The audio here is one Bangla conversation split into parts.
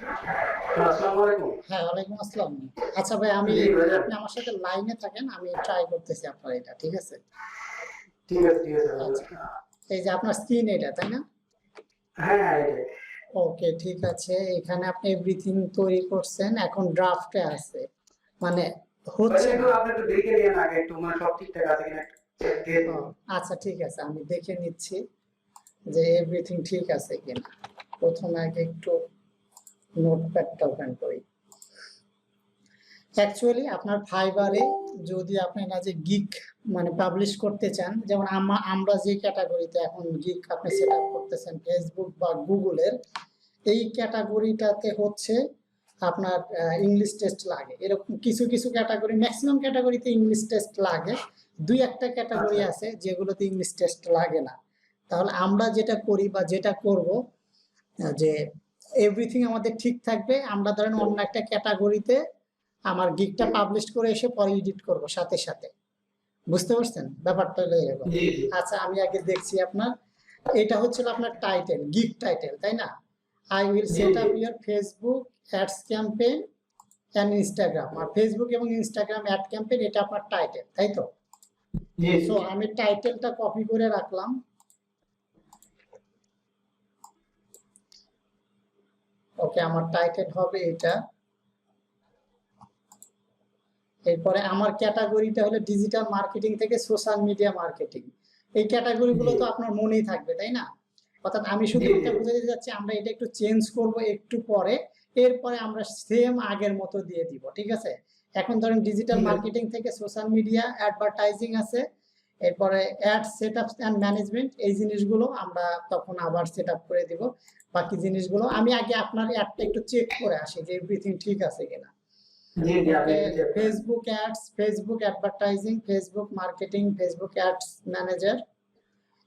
আসসালামু আলাইকুম। হ্যাঁ, ওয়ালাইকুম আসসালাম। আচ্ছা ভাই, আমি জি ভাইজান। আপনি আমার সাথে লাইনে থাকেন, আমি ট্রাই করতেছি আপনার এটা, ঠিক আছে? ঠিক আছে, ঠিক আছে আচ্ছা, ভাইজান। এই যে আপনার স্ক্রিন এটা, তাই না? হ্যাঁ, হ্যাঁ, এটাই। ওকে, ঠিক আছে। এখানে আপনি এভরিথিং তৈরি করছেন, এখন ড্রাফটে আছে, মানে ভাইজান হচ্ছে একটু না। আপনি একটু দেখে নিয়েন আগে একটু মানে সব ঠিকঠাক আছে কিনা একটু চেক দিয়ে ও, দিন। আচ্ছা ঠিক আছে, আমি দেখে নিচ্ছি যে এভরিথিং ঠিক আছে কিনা। প্রথমে আগে একটু নোটপ্যাডটা ওপেন করি। অ্যাকচুয়ালি আপনার ফাইবারে যদি আপনি না যে গিগ মানে পাবলিশ করতে চান, যেমন আমরা যে ক্যাটাগরিতে এখন গিগ আপনি সেট আপ করতেছেন ফেসবুক বা গুগলের, এই ক্যাটাগরিটাতে হচ্ছে আপনার ইংলিশ টেস্ট লাগে। এরকম কিছু কিছু ক্যাটাগরি, ম্যাক্সিমাম ক্যাটাগরিতে ইংলিশ টেস্ট লাগে। দুই একটা ক্যাটাগরি আচ্ছা। আছে যেগুলোতে ইংলিশ টেস্ট লাগে না। তাহলে আমরা যেটা করি বা যেটা করব, যে এভরিথিং আমাদের ঠিক থাকবে। আমরা ধরেন অন্য একটা ক্যাটাগরিতে আমার গিগটা পাবলিশ করে এসে পরে এডিট করব সাথে সাথে। বুঝতে পারছেন ব্যাপারটা হলো এরকম। জি, জি। আচ্ছা, আমি আগে দেখছি আপনার, এটা হচ্ছিল আপনার টাইটেল, গিগ টাইটেল, তাই না? আই উইল জি, সেট জি। Up your Facebook ads campaign and Instagram. আর ফেসবুক এবং ইনস্টাগ্রাম অ্যাড ক্যাম্পেইন, এটা আপনার টাইটেল, তাই তো? জি, জি। সো আমি টাইটেলটা কপি করে রাখলাম। ওকে, আমার টাইটেল হবে এটা। এরপরে আমার ক্যাটাগরিটা হলো ডিজিটাল মার্কেটিং থেকে সোশ্যাল মিডিয়া মার্কেটিং। এই ক্যাটাগরিগুলো জি। তো আপনার মনেই থাকবে, তাই না? অর্থাৎ আমি শুধু জি, জি। এটা বুঝাতে যাচ্ছি, আমরা এটা একটু চেঞ্জ করব একটু পরে। এরপরে আমরা সেম আগের মতো দিয়ে দিব, ঠিক আছে? এখন ধরেন ডিজিটাল ঠিক আছে। মার্কেটিং থেকে সোশ্যাল মিডিয়া অ্যাডভার্টাইজিং আছে। এরপরে ad set up and management, এই জিনিসগুলো আমরা তখন আবার সেট আপ করে দিব। বাকি জিনিসগুলো আমি আগে আপনার অ্যাডটা একটু চেক করে আসি যে এভরিথিং ঠিক আছে কিনা। জি, জি, আপনি ওকে, একটু চেক করেন। Facebook ads, Facebook advertising, Facebook marketing, Facebook ads manager.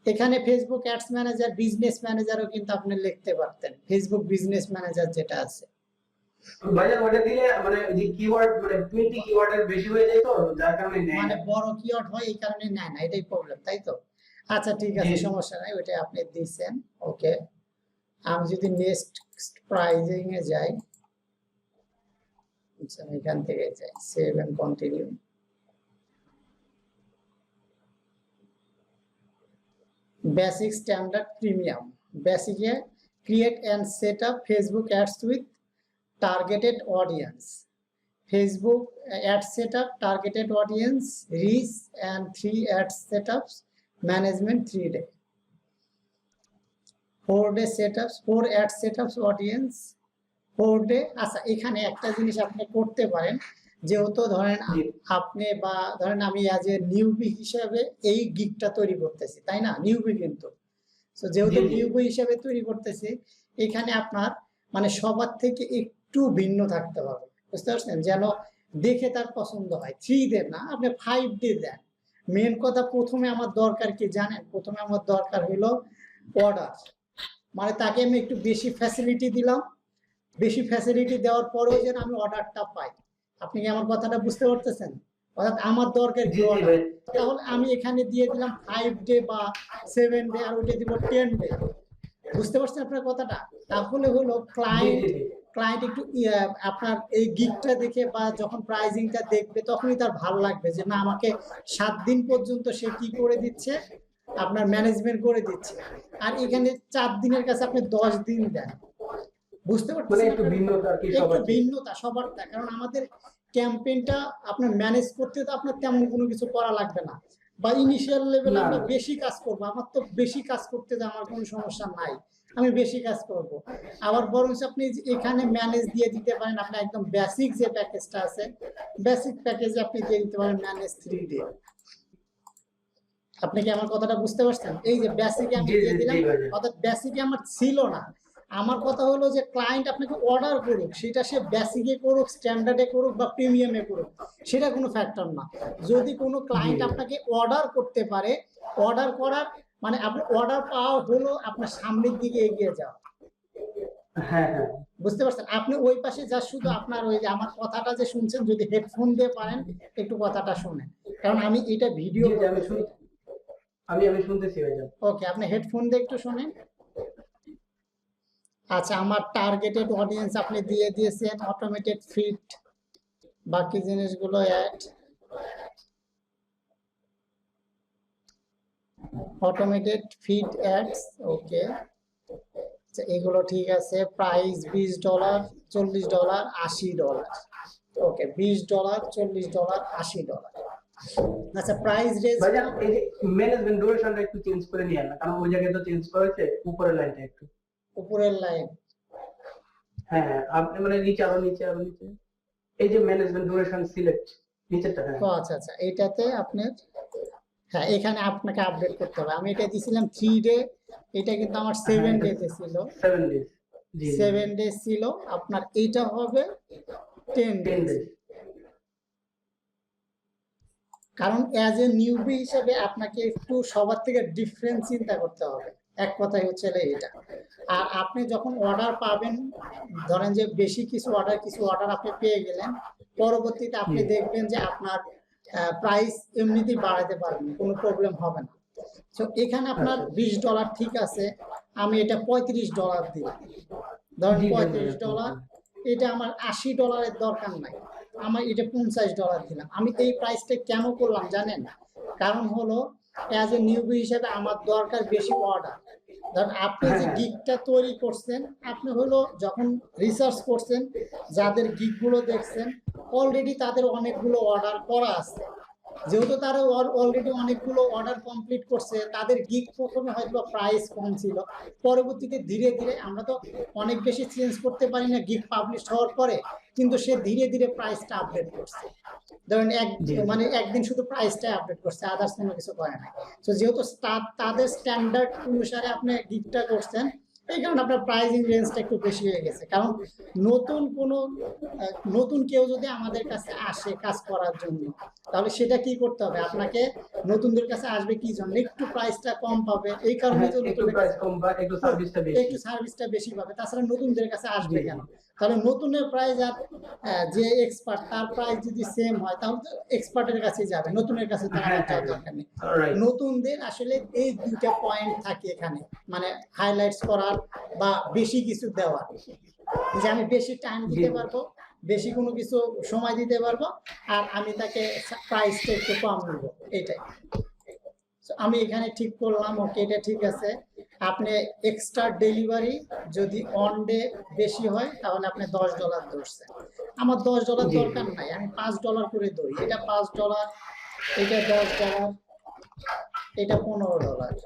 এখানে ফেসবুক অ্যাডস ম্যানেজার, বিজনেস ম্যানেজারও কিন্তু আপনি লিখতে পারতেন, ফেসবুক বিজনেস ম্যানেজার যেটা আছে। ভাইজান ওটা দিলে মানে ওই যে কিওয়ার্ড মানে 20 কিওয়ার্ডের বেশি হয়ে যায় তো যার কারণে নেয় মানে না। বড় কিওয়ার্ড হয় এই কারণে নেয় না, এটাই প্রবলেম, তাই তো? আচ্ছা ঠিক জি, আছে, জি। সমস্যা নাই, ওইটা আপনি দিয়েছেন। ওকে, আমি যদি নেক্সট প্রাইজিং এ যাই, আচ্ছা আমি এখান থেকে যাই save and continue. Basic standard premium. Basic है, create and set up Facebook ads with targeted audience. Facebook ad setup, targeted audience, reach and 3 ad setups, management 3 day. 4 day setups, 4 ad setups audience, 4 day। আচ্ছা, এখানে একটা জিনিস আপনি করতে পারেন, যেহেতু ধরেন জি। আপনি বা ধরেন আমি অ্যাজ এ নিউবি হিসেবে এই গিগটা তৈরি করতেছি, তাই না? নিউবি কিন্তু। তো জি, যেহেতু জি। নিউবি হিসেবে তৈরি করতেছি, এখানে আপনার মানে সবার থেকে একটু ভিন্ন থাকতে হবে। বুঝতে পারছেন? যেন দেখে তার পছন্দ হয়। 3 ডে না, আপনি 5 ডে দেন। মেন কথা, প্রথমে আমার দরকার কি জানেন? প্রথমে আমার দরকার হলো অর্ডার। মানে তাকে আমি একটু বেশি ফ্যাসিলিটি দিলাম। বেশি ফ্যাসিলিটি দেওয়ার পরেও যেন আমি অর্ডারটা পাই। আপনি কি আমার কথাটা বুঝতে পারতেছেন? অর্থাৎ আমার দরকার কি জি, জি অর্ডার। ভাই। তাহলে আমি এখানে দিয়ে দিলাম 5 ডে বা 7 ডে, আর ওইটা দিব 10 ডে। বুঝতে পারছেন আপনার কথাটা? তাহলে হলো জি, ক্লায়েন্ট, জি, জি। একটু আপনার এই গিগটা দেখে বা যখন প্রাইজিংটা দেখবে তখনই তার ভালো লাগবে যে না, আমাকে 7 দিন পর্যন্ত সে কি করে দিচ্ছে, আপনার ম্যানেজমেন্ট করে দিচ্ছে। আর এখানে 4 দিনের কাছে আপনি 10 দিন দেন। বুঝতে মানে পারতেছেন একটু আপনার? ভিন্নতা আরকি একটু সবার থেকে। ভিন্নতা সবারটা, কারণ আমাদের ক্যাম্পেইনটা আপনার ম্যানেজ করতে তো আপনার তেমন কোনো কিছু করা লাগবে না, বা ইনিশিয়াল লেভেলে না, আমরা না। বেশি কাজ করব। আমার তো বেশি কাজ করতে যে আমার কোনো সমস্যা নাই, আমি বেশি কাজ করব। আবার বরঞ্চ আপনি এখানে ম্যানেজ দিয়ে দিতে পারেন, আপনি একদম বেসিক যে প্যাকেজটা আছে, বেসিক প্যাকেজে আপনি দিয়ে দিতে পারেন ম্যানেজ 3 ডে। আপনি কি আমার কথাটা বুঝতে পারছেন? এই যে বেসিকে আমি জি, দিয়ে জি, জি দিলাম, ভাইজান। অর্থাৎ বেসিকে আমার ছিল না। আমার কথা হলো যে ক্লায়েন্ট আপনাকে অর্ডার করুক, সেটা সে বেসিকে করুক, স্ট্যান্ডার্ডে করুক বা প্রিমিয়ামে করুক, সেটা কোনো ফ্যাক্টর না। যদি কোনো জি, ক্লায়েন্ট জি। আপনাকে অর্ডার করতে পারে, অর্ডার করার মানে আপনি অর্ডার পাওয়া হলো আপনার সামনের দিকে এগিয়ে যাওয়া। হ্যাঁ, হ্যাঁ। বুঝতে পারছেন? আপনি ওই পাশে যা শুধু আপনার ওই যে আমার কথাটা যে শুনছেন, যদি হেডফোন দিয়ে পারেন একটু কথাটা শুনেন, কারণ আমি এটা ভিডিও জি, জি করতেছি এটা। আমি শুনতেছি ভাইজান। ওকে, আপনি হেডফোন দিয়ে একটু শোনেন। আচ্ছা, আমার টার্গেটেড অডিয়েন্স আপনি দিয়ে দিয়েছেন, অটোমেটেড ফিট, বাকি জিনিসগুলো অ্যাড, অটোমেটেড ফিড অ্যাডস, ওকে। এগুলো ঠিক আছে। প্রাইস $20, $40, $80, ওকে। $20, $40, $80। আচ্ছা, প্রাইস রেঞ্জ ভাইজান এই যে ম্যানেজমেন্ট ডিউরেশনটা একটু চেঞ্জ করে নিয়ে না, কারণ ওই জায়গায় তো চেঞ্জ করেছে উপরের লাইনটা একটু। উপরের লাইন, হ্যাঁ আপনি মানে নিচে আরো নিচে আরো নিচে, এই যে ম্যানেজমেন্ট ডিউরেশন সিলেক্ট নিচেরটা। হ্যাঁ ও আচ্ছা আচ্ছা, এইটাতে আপনার, হ্যাঁ এখানে আপনাকে আপডেট করতে হবে। আমি এটা দিয়েছিলাম 3 ডে, এটা কিন্তু আমার 7 ডেতে ছিল, 7 ডেজ। জি 7 ডেজ ছিল। আপনার এইটা হবে 10 10 ডেজ। ডেজ। কারণ অ্যাজ এ নিউবি হিসেবে আপনাকে একটু সবার থেকে ডিফারেন্স চিন্তা করতে হবে, এক কথাই হচ্ছে এটা। আর আপনি যখন অর্ডার পাবেন, ধরেন যে বেশি কিছু অর্ডার আপনি পেয়ে গেলেন, পরবর্তীতে আপনি দেখবেন যে আপনার প্রাইস এমনিতেই বাড়াতে পারবেন, কোনো প্রবলেম হবে না। তো এখানে আপনার $20 ঠিক আছে, আমি এটা $35 দিলাম, ধরেন $35, এটা আমার $80 দরকার নাই, আমার এটা $50 দিলাম। আমি এই প্রাইসটা কেন করলাম জানেন? কারণ হলো অ্যাজ এ নিউবি হিসেবে আমার দরকার বেশি অর্ডার। ধরেন আপনি যে গিগটা তৈরি করছেন, আপনি হলো যখন রিসার্চ করছেন, যাদের গিগগুলো দেখছেন অলরেডি তাদের অনেকগুলো অর্ডার করা আছে। যেহেতু তারা অলরেডি অনেকগুলো অর্ডার কমপ্লিট করছে, তাদের গিগ প্রথমে হয়তো প্রাইস কম ছিল, পরবর্তীতে ধীরে ধীরে, আমরা তো অনেক বেশি চেঞ্জ করতে পারি না গিগ পাবলিশ হওয়ার পরে, কিন্তু সে ধীরে ধীরে প্রাইসটা আপডেট করছে। ধরেন মানে একদিন শুধু প্রাইসটা আপডেট করছে, আদার্স কোনো কিছু করে নাই। তো যেহেতু তাদের স্ট্যান্ডার্ড অনুসারে আপনি গিগটা করছেন, এই কারণে আপনার প্রাইসিং রেঞ্জটা একটু বেশি হয়ে গেছে। কারণ নতুন কেউ যদি আমাদের কাছে আসে কাজ করার জন্য, তাহলে সেটা কি করতে হবে? আপনাকে নতুনদের কাছে আসবে কি জন্য? একটু প্রাইসটা কম পাবে, এই কারণে একটু প্রাইস কম বা একটু সার্ভিসটা বেশি, একটু সার্ভিসটা বেশি পাবে। তাছাড়া নতুনদের কাছে আসবে কেন? তাহলে নতুনের প্রাইস আর যে এক্সপার্ট তার প্রাইস যদি সেম হয়, তাহলে তো এক্সপার্টের কাছে যাবে, নতুনের কাছে তার দরকার নেই। নতুনদের আসলে এই দুইটা পয়েন্ট থাকে এখানে, মানে হাইলাইটস করার বা বেশি কিছু দেওয়ার, যে আমি বেশি টাইম দিতে পারবো, বেশি কোনো কিছু সময় দিতে পারবো, আর আমি তাকে প্রাইসটা একটু কম দেব, এটাই। আমি এখানে ঠিক করলাম, ওকে এটা ঠিক আছে। আপনি এক্সট্রা ডেলিভারি যদি অন ডে বেশি হয়, তাহলে আপনি $10 ধরছেন। আমার $10 দরকার নাই, আমি $5 করে ধরি। এটা $5, এটা $10, এটা $15।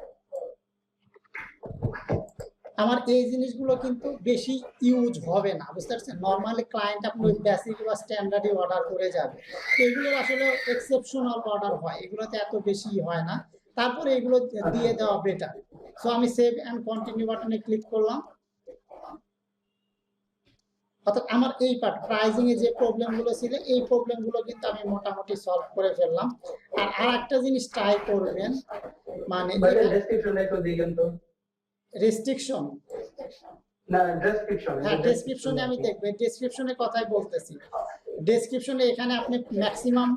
আমার এই জিনিসগুলো কিন্তু বেশি ইউজ হবে না, বুঝতে পারছেন? নর্মালি ক্লায়েন্ট আপনার বেসিক বা স্ট্যান্ডার্ডই অর্ডার করে যাবে, এগুলো আসলে এক্সেপশনাল অর্ডার হয়, এগুলোতে এত বেশি হয় না। তারপরে এগুলো দিয়ে দেওয়া বেটার। সো আমি সেভ অ্যান্ড কন্টিনিউ বাটনে ক্লিক করলাম। অর্থাৎ আমার এই পার্ট প্রাইজিং এ যে প্রবলেমগুলো ছিল, এই প্রবলেমগুলো কিন্তু আমি মোটামুটি সলভ করে ফেললাম। আর আরেকটা জিনিস ট্রাই করবেন, মানে ডেসক্রিপশনে একটু দিবেন তো। রেস্ট্রিকশন না ডেসক্রিপশন, হ্যাঁ ডেসক্রিপশনে আমি দেখব, ডেসক্রিপশনের কথাই বলতেছি। ডেসক্রিপশনে এখানে আপনি ম্যাক্সিমাম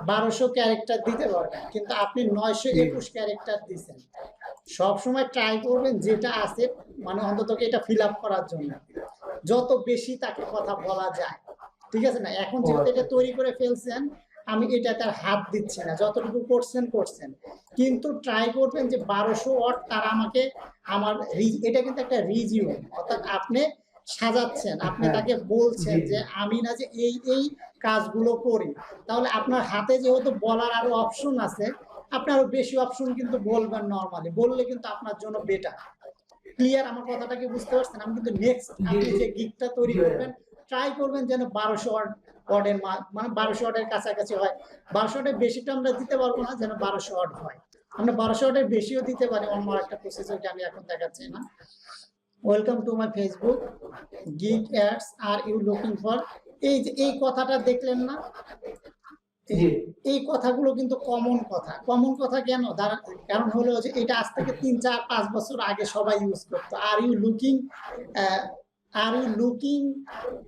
1200 ক্যারেক্টার দিতে পারবেন, কিন্তু আপনি 921 ক্যারেক্টার দিচ্ছেন। সবসময় ট্রাই করবেন যেটা আছে, মানে অন্তত এটা ফিল আপ করার জন্য যত বেশি তাকে কথা বলা যায়, ঠিক আছে না? এখন যেহেতু এটা তৈরি করে ফেলছেন, আমি এটা তার হাত দিচ্ছি না, যতটুকু করছেন, কিন্তু ট্রাই করবেন যে 1200 ওয়ার্ড তারা আমাকে, আমার এটা কিন্তু একটা রিজিউম, অর্থাৎ আপনি সাজাচ্ছেন, আপনি তাকে বলছেন যে আমি না যে এই কাজগুলো করি, তাহলে আপনার হাতে যেহেতু বলার আরো অপশন আছে, আপনি আরো বেশি অপশন কিন্তু বলবেন, নর্মালি বললে কিন্তু আপনার জন্য বেটার। ক্লিয়ার আমার কথাটা কি বুঝতে পারছেন? আমি কিন্তু নেক্সট আপনি যে গিগটা তৈরি করবেন, ট্রাই করবেন যেন 1200 ওয়ার্ডের মানে 1200 ওয়ার্ডের কাছাকাছি হয়। 1200 ওয়ার্ডের বেশিটা আমরা দিতে পারবো না, যেন 1200 ওয়ার্ড হয়। আমরা 1200 ওয়ার্ডের বেশিও দিতে পারি, অন্য একটা প্রসেসরকে আমি এখন দেখাচ্ছি না। Welcome to my Facebook gig ads, are you looking for, এই যে এই কথাটা দেখলেন না? এই কথাগুলো কিন্তু কমন কথা কেন? কারণ হলো যে এটা আজ থেকে 3, 4, 5 বছর আগে সবাই ইউজ করতো। আর ইউ লুকিং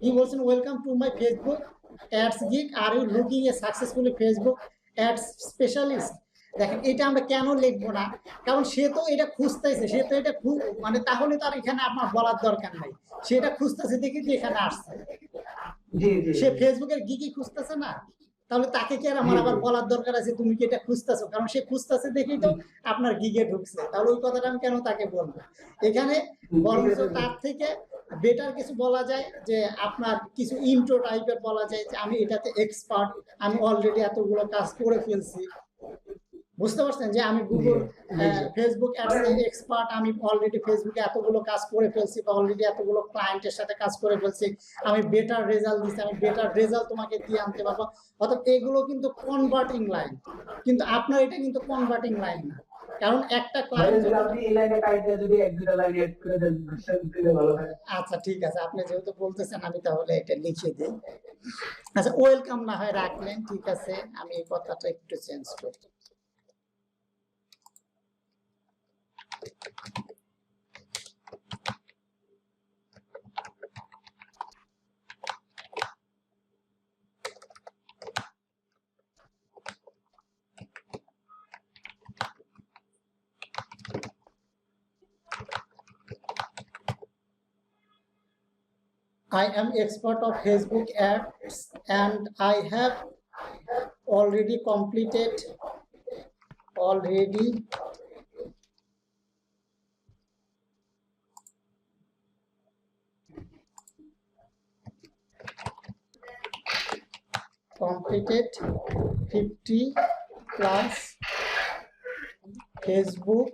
হি বলছেন welcome to my Facebook ads gig, are you looking a successfully Facebook ads specialist. দেখেন এটা আমরা কেন লিখবো না, কারণ সে তো এটা খুঁজতেছে, সে তো এটা মানে তাহলে তো আর এখানে আপনার বলার দরকার নাই, সেটা খুঁজতেছে দেখে তো এখানে আসছে। জি জি সে ফেসবুকের গিগই খুঁজতেছে না, তাহলে তাকে কি আর আমার আবার বলার দরকার আছে তুমি কি এটা খুঁজতেছো, কারণ সে খুঁজতেছে দেখেই তো আপনার গিগে ঢুকছে, তাহলে ওই কথাটা আমি কেন তাকে বলবো। এখানে বরঞ্চ তার থেকে বেটার কিছু বলা যায় যে আপনার কিছু ইন্ট্রো টাইপের বলা যায় যে আমি এটাতে এক্সপার্ট, আমি অলরেডি এতগুলো কাজ করে ফেলছি, বুঝতে পারছেন যে আমি গুগল ফেসবুক অ্যাডস এর এক্সপার্ট, আমি অলরেডি ফেসবুকে এতগুলো কাজ করে ফেলছি বা অলরেডি এতগুলো ক্লায়েন্টের সাথে কাজ করে ফেলছি, আমি বেটার রেজাল্ট দিচ্ছি, আমি বেটার রেজাল্ট তোমাকে দিয়ে আনতে পারবো। অর্থাৎ এগুলো কিন্তু কনভার্টিং লাইন, কিন্তু আপনার এটা কিন্তু কনভার্টিং লাইন না, কারণ একটা ক্লায়েন্ট আপনি এই লাইনে আইডিয়া যদি এক দুটো লাইন এড করে দেন তাহলে ভালো হয়। আচ্ছা ঠিক আছে, আপনি যেহেতু বলতেছেন আমি তাহলে এটা লিখে দিই। আচ্ছা ওয়েলকাম না হয় রাখলেন, ঠিক আছে, আমি এই কথাটা একটু চেঞ্জ করি। I am expert of Facebook ads and I have already completed completed 50 plus Facebook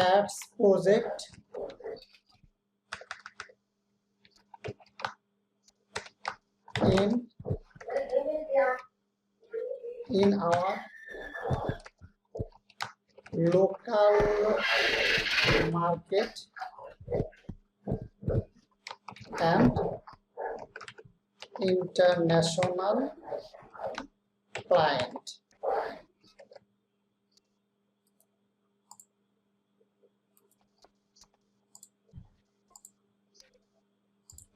ads project in our local market and international client.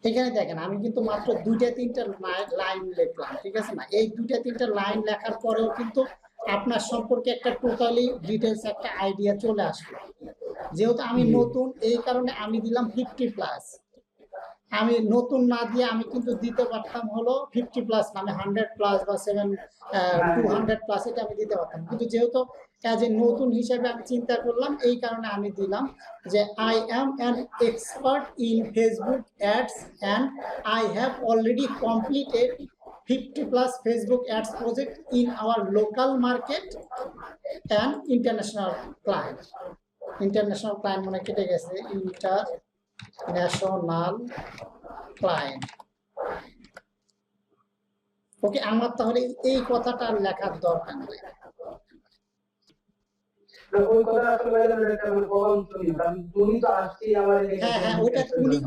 এখানে দেখেন আমি কিন্তু মাত্র দুইটা তিনটা লাইন লিখলাম, ঠিক আছে না, এই দুইটা তিনটা লাইন লেখার পরেও কিন্তু আপনার সম্পর্কে একটা টোটালি ডিটেলস একটা আইডিয়া চলে আসলো। যেহেতু আমি নতুন এই কারণে আমি দিলাম 50 প্লাস, আমি নতুন না দিয়ে আমি কিন্তু দিতে পারতাম হলো 50 প্লাস না, আমি 100 প্লাস বা 200 প্লাস এটা আমি দিতে পারতাম, কিন্তু যেহেতু অ্যাজ এ নতুন হিসেবে আমি চিন্তা করলাম এই কারণে আমি দিলাম যে I am an expert in Facebook ads and I have already completed 50 plus Facebook ads project in our local market and international client. International client মানে কেটে গেছে, international client. ওকে, আমার তাহলে এই কথাটা লেখার দরকার নেই। ওই কথা আসলে এটা মানে অবান্তরই, কারণ উনি তো আসছে আমার হ্যাঁ হ্যাঁ ওটা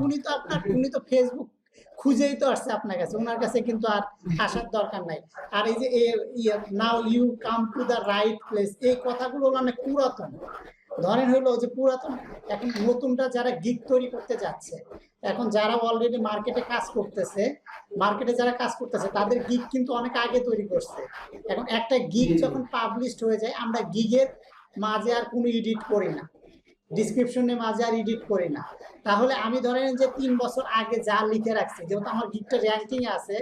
উনি তো আপনার উনি তো ফেসবুক খুঁজেই তো আসছে আপনার কাছে, ওনার কাছে কিন্তু আর আসার দরকার নাই। আর এই যে now you come to the right place, এই কথাগুলো অনেক পুরাতন, ধরেন হইলো যে পুরাতন, এখন নতুনটা যারা গিগ তৈরি করতে যাচ্ছে, এখন যারা অলরেডি মার্কেটে কাজ করতেছে, তাদের গিগ কিন্তু অনেক আগে তৈরি করছে। এখন একটা গিগ যখন পাবলিশড হয়ে যায়, আমরা গিগের মাঝে আর কোনো এডিট করি না, ডিসক্রিপশনে মাঝে আর এডিট করি না। তাহলে আমি ধরেন যে 3 বছর আগে যা লিখে রাখছি, যেহেতু আমার গিগটা র্যাঙ্কিং আছে,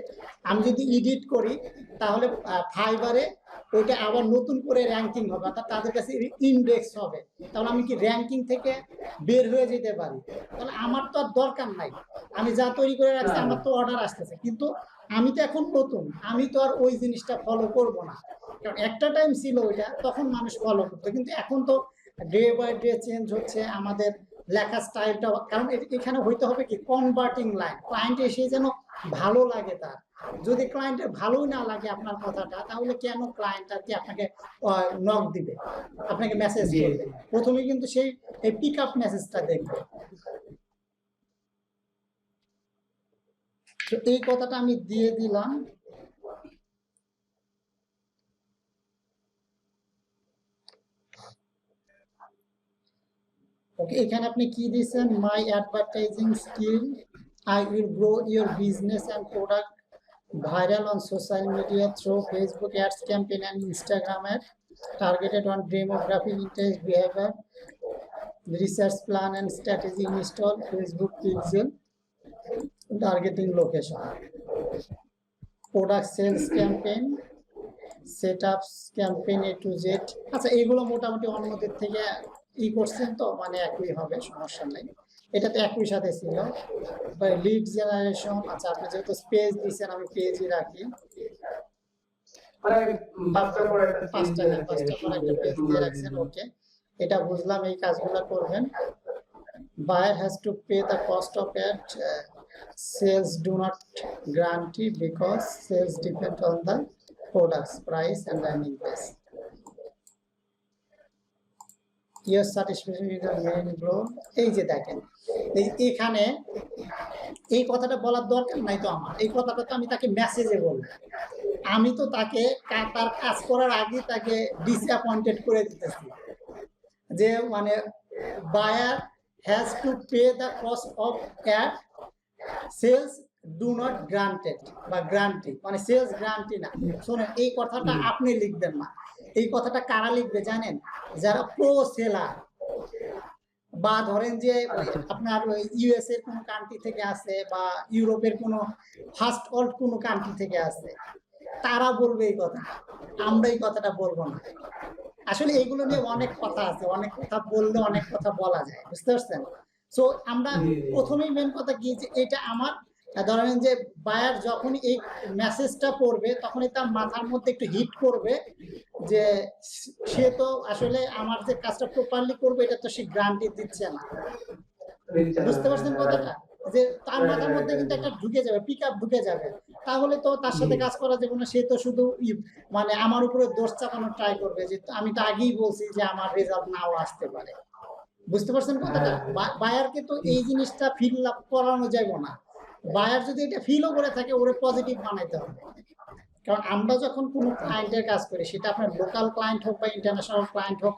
আমি যদি এডিট করি তাহলে ফাইবারে ওইটা আবার নতুন করে র্যাঙ্কিং হবে, অর্থাৎ তাদের কাছে ইন্ডেক্স হবে, তাহলে আমি কি র্যাঙ্কিং থেকে বের হয়ে যেতে পারি। তাহলে আমার তো আর দরকার নাই, আমি যা তৈরি করে রাখছি আমার তো অর্ডার আসতেছে, কিন্তু আমি তো এখন নতুন, আমি তো আর ওই জিনিসটা ফলো করব না, কারণ একটা টাইম ছিল ওইটা তখন মানুষ ফলো করতো, কিন্তু এখন তো ডে বাই ডে চেঞ্জ হচ্ছে আমাদের লেখা স্টাইলটা, কারণ এখানে হইতে হবে কি কনভার্টিং লাইন, ক্লায়েন্ট এসে যেন ভালো লাগে তার। যদি ক্লায়েন্টের ভালোই না লাগে আপনার কথাটা, তাহলে কেন ক্লায়েন্ট আর কি আপনাকে নক দিবে, আপনাকে মেসেজ করবে, প্রথমে কিন্তু সেই পিক আপ মেসেজটা দেখবে। তো এই কথাটা আমি দিয়ে দিলাম। ওকে, এখানে আপনি কি দিয়েছেন, my advertising skill, I will grow your business and product viral on social media through Facebook ads campaign and Instagram ad targeted on demographic interest behavior, research plan and strategy install Facebook pixel targeting location, product sales campaign, setups campaign A to Z। আচ্ছা এগুলো মোটামুটি অন্যদের থেকে করছেন তো মানে একই হবে, সমস্যা নেই, এটা তো একই সাথে ছিল। লিড জেনারেশন, আচ্ছা আপনি যেহেতু পেজ দিয়েছেন আমি পেজই রাখি, মানে পাঁচটার পর একটা পাঁচটা পর একটা পেজ দিয়ে রাখছেন, ওকে এটা বুঝলাম, এই কাজগুলো করবেন। Buyer has to pay the cost of ad. Sales do not guarantee because sales depend on the product's price and landing page. Your satisfaction is the main goal. এই যে দেখেন এখানে এই কথাটা বলার দরকার নাই তো, আমার এই কথাটা তো আমি তাকে মেসেজে বলবো, আমি তো তাকে তার কাজ করার আগে তাকে ডিসঅ্যাপয়েন্টেড করে দিতেছি যে মানে buyer has to pay the cost of ad, sales do not granted বা গ্রান্টি মানে সেলস গ্রান্টি না। শুনেন এই কথাটা আপনি লিখবেন না, এই কথাটা কারা লিখবে জানেন? যারা প্রো সেলার বা ধরেন যে আপনার ইউএস এর কোন কান্ট্রি থেকে আসে বা ইউরোপের কোন ফার্স্ট ওয়ার্ল্ড কোন কান্ট্রি থেকে আসে, তারা বলবে এই কথা, আমরা এই কথাটা বলবো না। আসলে এগুলো নিয়ে অনেক কথা আছে, অনেক কথা বললে অনেক কথা বলা যায়, বুঝতে পারছেন? সো আমরা প্রথমেই মেন কথা কি যে এটা আমার ধরেন যে বায়ার যখনই এই মেসেজটা পড়বে তখনই তার মাথার মধ্যে একটু হিট করবে যে সে তো আসলে আমার যে কাজটা প্রপারলি করবে এটা তো সে গ্যারান্টি দিচ্ছে না, বুঝতে পারছেন কথাটা? যে তার মাথার মধ্যে কিন্তু একটা ঢুকে যাবে, পিক আপ ঢুকে যাবে, তাহলে তো তার সাথে কাজ করা যাবে না। সে তো শুধু মানে আমার উপরে দোষ চাপানোর ট্রাই করবে যে আমি তো আগেই বলছি যে আমার রেজাল্ট নাও আসতে পারে, বুঝতে পারছেন কথাটা? বায়ারকে তো এই জিনিসটা ফিল আপ করানো যাবে না, বায়ার যদি এটা ফিলও করে থাকে ওরে পজিটিভ বানাইতে হবে। কারণ আমরা যখন কোনো ক্লায়েন্টের কাজ করি, সেটা আপনার লোকাল ক্লায়েন্ট হোক বা ইন্টারন্যাশনাল ক্লায়েন্ট হোক,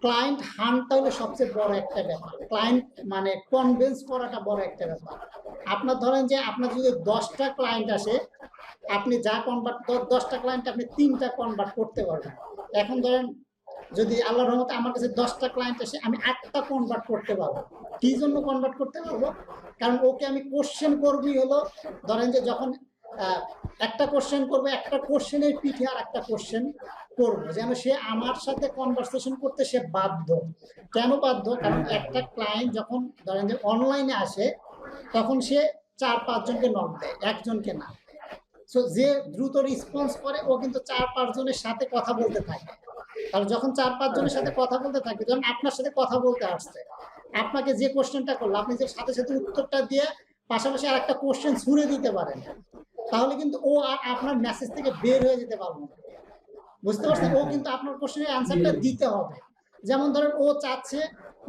ক্লায়েন্ট হান্টটা হলো সবচেয়ে বড় একটা ব্যাপার, ক্লায়েন্ট মানে কনভিন্স করাটা বড় একটা ব্যাপার। আপনার ধরেন যে আপনার যদি 10টা ক্লায়েন্ট আসে, আপনি যা কনভার্ট 10টা ক্লায়েন্ট আপনি 3টা কনভার্ট করতে পারবেন। এখন ধরেন যদি আল্লাহর রহমতে আমার কাছে 10টা ক্লায়েন্ট আসে, আমি 8টা কনভার্ট করতে পারবো। কি জন্য কনভার্ট করতে পারবো? কারণ ওকে আমি কোশ্চেন করবই হলো, ধরেন যে যখন একটা কোশ্চেন করবো, একটা কোশ্চেনের পিঠে আর একটা কোশ্চেন করবো, যেন সে আমার সাথে কনভারসেশন করতে সে বাধ্য। কেন বাধ্য? কারণ একটা ক্লায়েন্ট যখন ধরেন যে অনলাইনে আসে তখন সে 4-5 জনকে নক দেয়, একজনকে না। সো যে দ্রুত রেসপন্স করে ও কিন্তু 4-5 জনের সাথে কথা বলতে থাকে। আর যখন 4-5 জনের সাথে কথা বলতে থাকে, যখন আপনার সাথে কথা বলতে আসছে, আপনাকে যে কোশ্চেনটা করলো আপনি যে সাথে সাথে উত্তরটা দিয়ে পাশাপাশি আর একটা কোশ্চেন ছুড়ে দিতে পারেন, তাহলে কিন্তু ও আর আপনার মেসেজ থেকে বের হয়ে যেতে পারবে না, বুঝতে পারছেন? ও কিন্তু আপনার কোশ্চেনের অ্যান্সারটা দিতে হবে। যেমন ধরেন ও চাচ্ছে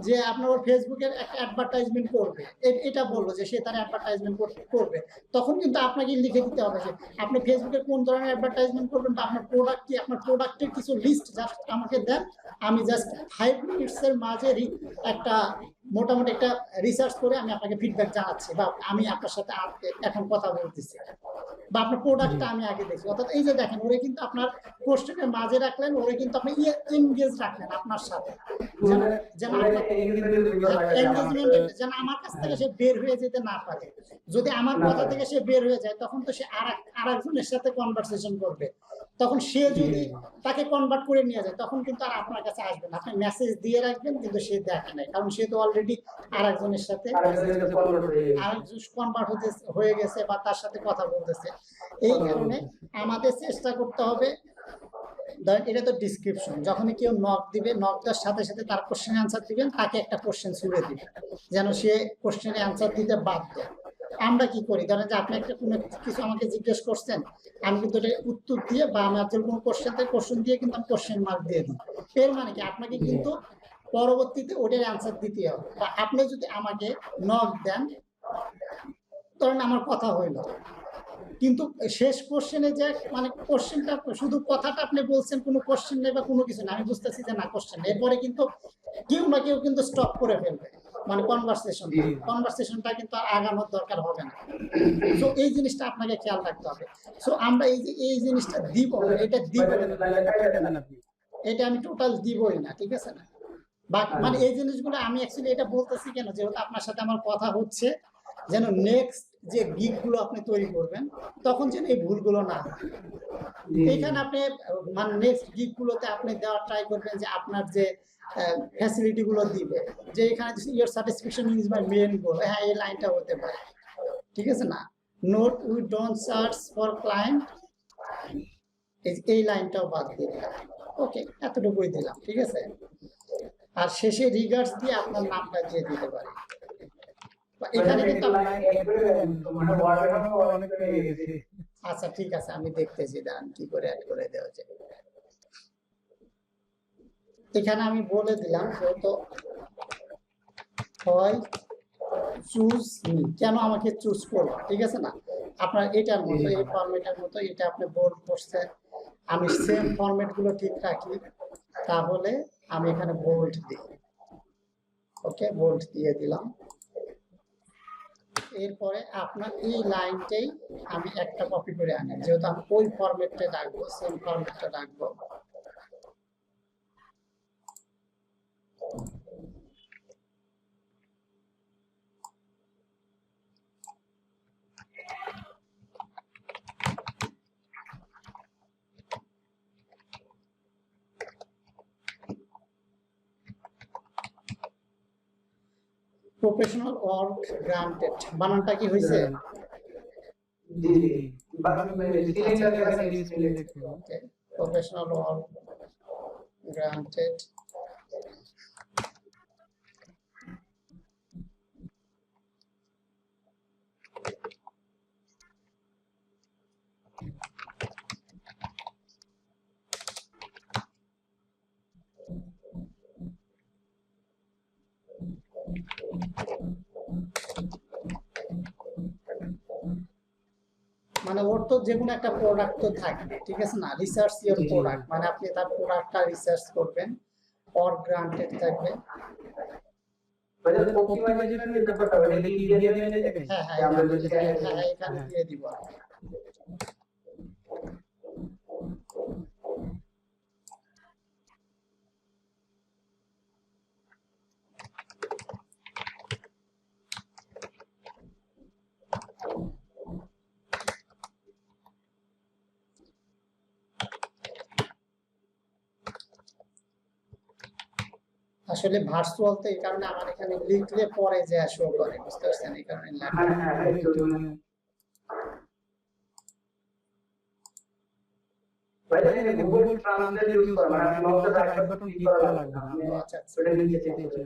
যে আপনার ওর ফেসবুকের একটা অ্যাডভার্টাইজমেন্ট করবে, এটা বললো যে সে তার অ্যাডভার্টাইজমেন্ট করবে, তখন কিন্তু আপনাকে লিখে দিতে হবে যে আপনি ফেসবুকে কোন ধরনের অ্যাডভার্টাইজমেন্ট করবেন বা আপনার প্রোডাক্ট কি, আপনার প্রোডাক্টের কিছু লিস্ট জাস্ট আমাকে দেন, আমি জাস্ট 5 মিনিটসের মাঝে একটা মোটামুটি একটা রিসার্চ করে আমি আপনাকে ফিডব্যাক জানাচ্ছি বা আমি আপনার সাথে এখন কথা বলতেছি বা আপনার প্রোডাক্টটা আমি আগে দেখছি। অর্থাৎ এই যে দেখেন ওরে কিন্তু আপনার কোশ্চেনের মাঝে রাখলেন, ওরে কিন্তু আপনি এনগেজ রাখলেন আপনার সাথে, যেন যেন আমার কাছ থেকে সে বের হয়ে যেতে না পারে। যদি আমার কথা থেকে সে বের হয়ে যায় তখন তো সে আরেকজনের সাথে কনভারসেশন করবে, তখন সে যদি তাকে কনভার্ট করে নিয়ে যায় তখন কিন্তু আর আপনার কাছে আসবে না। আপনি মেসেজ দিয়ে রাখবেন কিন্তু সে দেখে নাই, কারণ সে তো অলরেডি আরেকজনের সাথে কনভার্ট হয়ে গেছে বা তার সাথে কথা বলতেছে। এই কারণে আমাদের চেষ্টা করতে হবে, ধরেন এটা তো ডিসক্রিপশন, যখনই কেউ নক দিবে নক দেওয়ার সাথে সাথে তার কোশ্চেন অ্যান্সার দিবেন, তাকে একটা কোশ্চেন ছুড়ে দিবেন যেন সে কোশ্চেনের অ্যান্সার দিতে বাধ্য। আমরা কি করি, ধরেন যে আপনি একটা কোনো কিছু আমাকে জিজ্ঞেস করছেন, আমি কিন্তু এটা উত্তর দিয়ে বা আমার যদি কোনো কোশ্চেন থাকে কোশ্চেন দিয়ে কিন্তু আমি কোশ্চেন মার্ক দিয়ে দিই। এর মানে কি আপনাকে কিন্তু পরবর্তীতে ওটার অ্যান্সার দিতে হবে। বা আপনি যদি আমাকে নক দেন, ধরেন আমার কথা হইল কিন্তু শেষ কোশ্চেনে যে মানে কোশ্চেনটা শুধু কথাটা আপনি বলছেন, কোনো কোশ্চেন নেই বা কোনো কিছু না, আমি বুঝতেছি যে না কোশ্চেন, এরপরে কিন্তু কেউ না কেউ কিন্তু স্টপ করে ফেলবে, মানে কনভারসেশনটা কিন্তু আর আগানোর দরকার হবে না। সো এই জিনিসটা আপনাকে খেয়াল রাখতে হবে। সো আমরা এই জিনিসটা দিব, এটা দিব না, এটা আমি টোটাল দিবই না, ঠিক আছে না? মানে এই জিনিসগুলো আমি অ্যাকচুয়ালি এটা বলতেছি কেন, যেহেতু আপনার সাথে আমার কথা হচ্ছে, যেন নেক্সট যে গিগগুলো আপনি তৈরি করবেন তখন যেন এই ভুলগুলো না হয়। এইখানে আপনি মানে নেক্সট গিগগুলোতে আপনি দেওয়ার ট্রাই করবেন যে আপনার যে ফ্যাসিলিটি গুলো দিবে, যে এখানে your satisfaction is my main গোল, হ্যাঁ এই লাইনটা হতে পারে, ঠিক আছে না? Note we don't search for client, এই লাইনটাও বাদ দিয়ে দিলাম। ওকে, এতটুকুই দিলাম, ঠিক আছে? আর শেষে রিগার্ডস দিয়ে আপনার নামটা দিয়ে দিতে পারি। এখানে কিন্তু আচ্ছা ঠিক আছে, আমি দেখতেছি দাঁড়ান কি করে অ্যাড করে দেওয়া যায়। এখানে আমি বলে দিলাম যেহেতু হয় চুজ মি, কেন আমাকে চুজ করবো, ঠিক আছে না? আপনার এটার মতো, এই ফরম্যাটের মতো এটা আপনি বোল্ড করছেন, আমি সেম ফরম্যাট গুলো ঠিক রাখি, তাহলে আমি এখানে বোল্ড দিই। ওকে, বোল্ড দিয়ে দিলাম। এরপরে আপনার এই লাইনটাই আমি একটা কপি করে আনি, যেহেতু আমি ওই ফরম্যাটটা রাখবো, সেম ফরম্যাটটা রাখবো। প্রফেশনাল ওয়ার্ক গ্রান্টেড, বানানটা কি হয়েছে? প্রফেশনাল ওয়ার্ক গ্রান্টেড, মানে ওর তো যে কোনো একটা প্রোডাক্ট তো থাকবে, ঠিক আছে না? রিসার্চ ইওর প্রোডাক্ট, মানে আপনি তার প্রোডাক্টটা রিসার্চ করবেন, অর গ্রান্টেড থাকবে। হ্যাঁ হ্যাঁ এখানে দিয়ে দিব। আসলে ভার্চুয়াল তো এই কারণে আমার এখানে লিখলে পরে যে শো করে, বুঝতে পারছেন? এই কারণে লেখা। গুগল ট্রান্সলেট ইউজ করা মানে আপনি মাউসের রাইট বাটন ক্লিক করা লাগবে না, আচ্ছা ওটা নিচে চেক করে।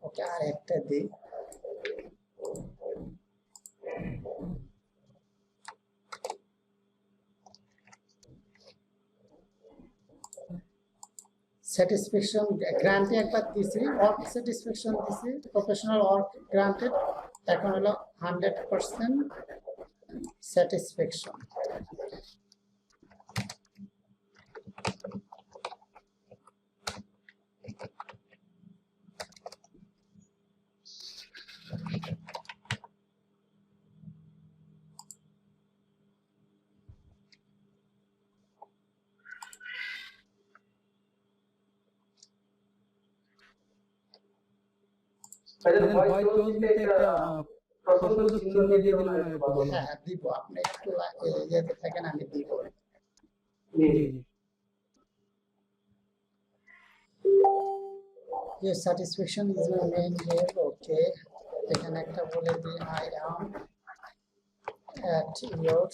ওকে, আর একটা দিই। স্যাটিসফ্যাকশন গ্রান্টে একবার দিছি, ওয়ার্ক স্যাটিসফ্যাকশন দিছি, প্রফেশনাল ওয়ার্ক গ্রান্টেড, এখন হলো 100% স্যাটিসফ্যাকশন। ভয়েস ক্লোজ নিতে একটা প্রশ্নবোধক চিহ্ন দিয়ে দিলে মনে হয় ভালো। হ্যাঁ দিব, আপনি একটু ইয়েতে থাকেন, আমি দিব। জি জি। Your satisfaction is my main goal. ওকে, এখানে একটা বলে দিই, I am at your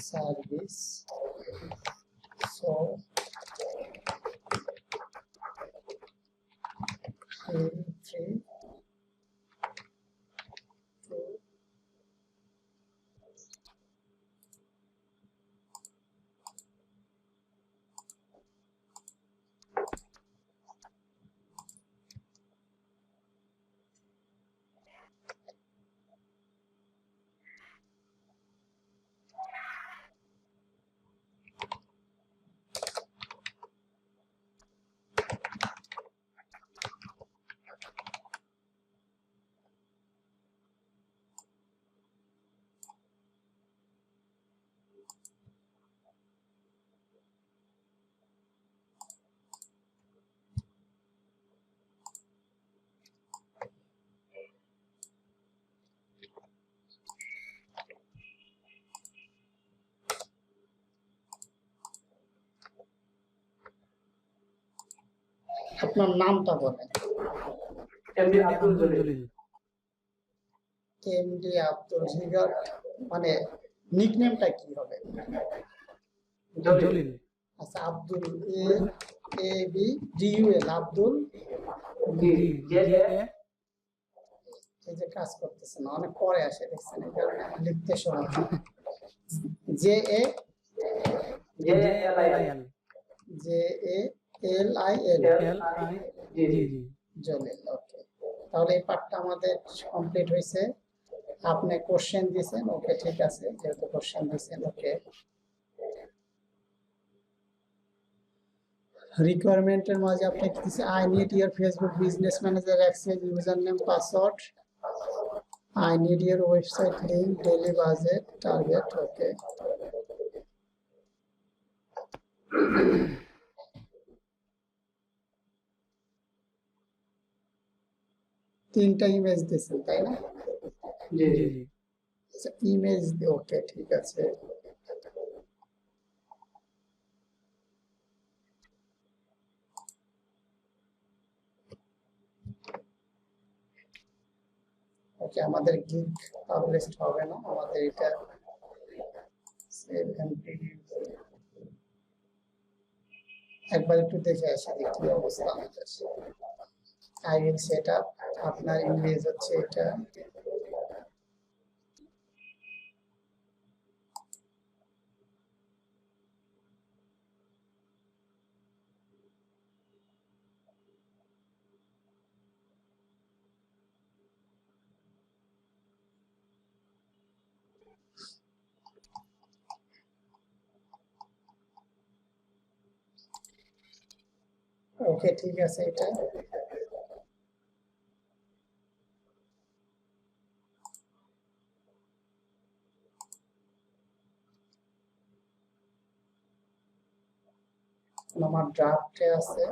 service. So feel free to আপনার নামটা বলেন। এমডি আব্দুল জলিল। এমডি আব্দুল জিগার, মানে নিকনেমটা কি হবে? জলিল। আচ্ছা, Abdul A B D U L, Abdul. G J A. এই যে কাজ করতেছে না, অনেক পরে আসে, দেখছেন, এই কারণে আমার লিখতে সময় হয়। J A J L I L. J A L I L, L I G G. Jalil. Okay, তাহলে এই পার্টটা আমাদের কমপ্লিট হয়েছে। আপনি কোশ্চেন দিয়েছেন, ওকে ঠিক আছে, যেহেতু কোশ্চেন দিয়েছেন, ওকে। রিকোয়ারমেন্টের মাঝে আপনি কি দিয়েছে? I need your Facebook business manager access, user name, password. I need your website link, daily budget, target. Okay, তিনটা ইমেজ দিয়েছেন তাই না? জি জি জি। ইমেজ, ওকে ঠিক আছে। ওকে, আমাদের গিগ পাবলিশড হবে না, আমাদের এটা সেভ এন্ড প্রিভিউ। একবার একটু দেখে আসি যে কি অবস্থা আমাদের। আই উইল সেট আপ, আপনার ইমেজ হচ্ছে এটা। ওকে ঠিক আছে, এটা আমার ড্রাফটে আছে।